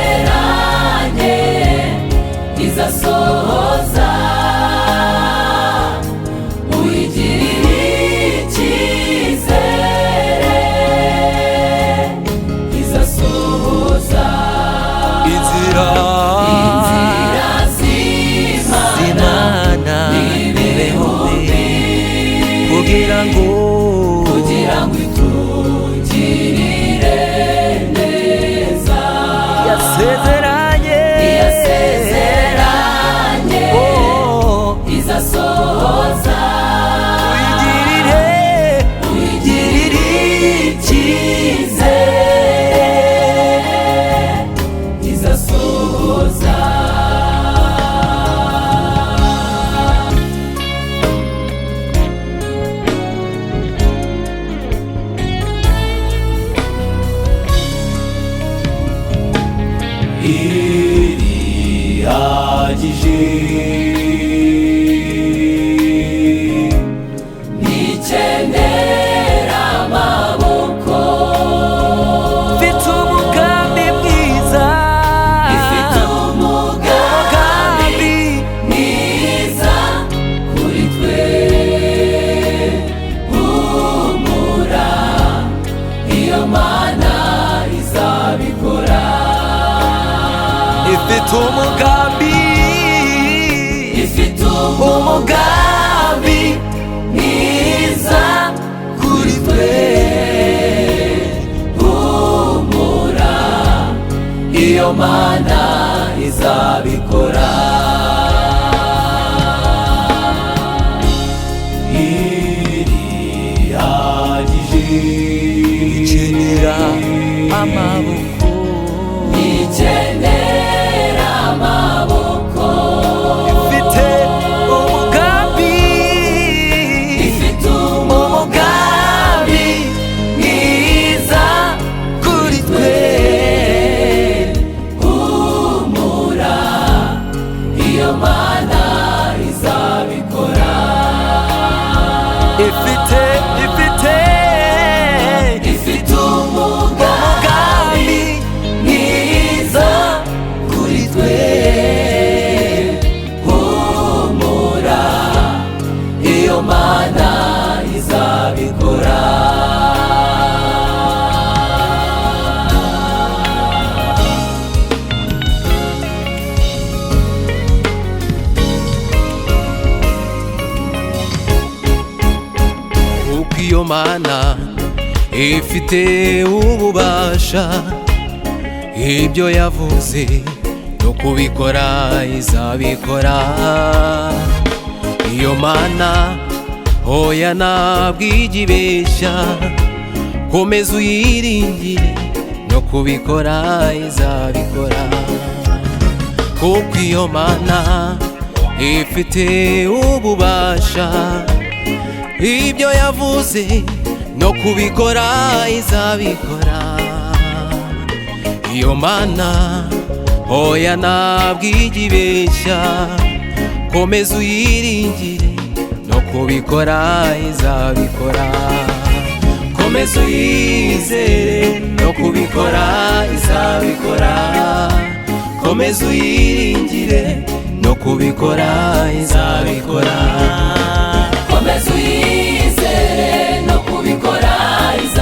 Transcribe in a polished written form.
Yasezeranye izasohoza uyigirire icyizere izasohoza inzira z'Imana n'ibihumbi kugira ngo itugirire neza. Yasezeranye izasohoza uyigirire icyizere izasohoza. Irihagije ntikenera amaboko, ifite umugambi mwiza, ifite umugambi mwiza kuri twe. Humura, iyo Mana izabikora. ifite umugambi mwiza kuri twe. Humura, iyo Mana izabikora. Irihagije ikenera amaboko, ikenera amaboko, ifite umugambi mwiza kuri twe. Humura, iyo Mana izabikora. ifite umugambi mwiza kuri twe. Humura, iyo Mana izabikora. kuko iyo Mana ifite ububasha, ibyo yavuze no kubikora izabikora. iyo Mana hoya ntabwo ijya ibeshya, komeza uyiringire no kubikora izabikora. kuko iyo Mana ifite ububasha, ibyo yavuze no kubikora izabikora. iyo Mana hoya ntabwo ijya ibeshya, komeza uyiringire no kubikora izabikora. komeza uyizere no kubikora izabikora. komeza uyiringire no kubikora izabikora. Komeza uyizere no kubikora izabikora.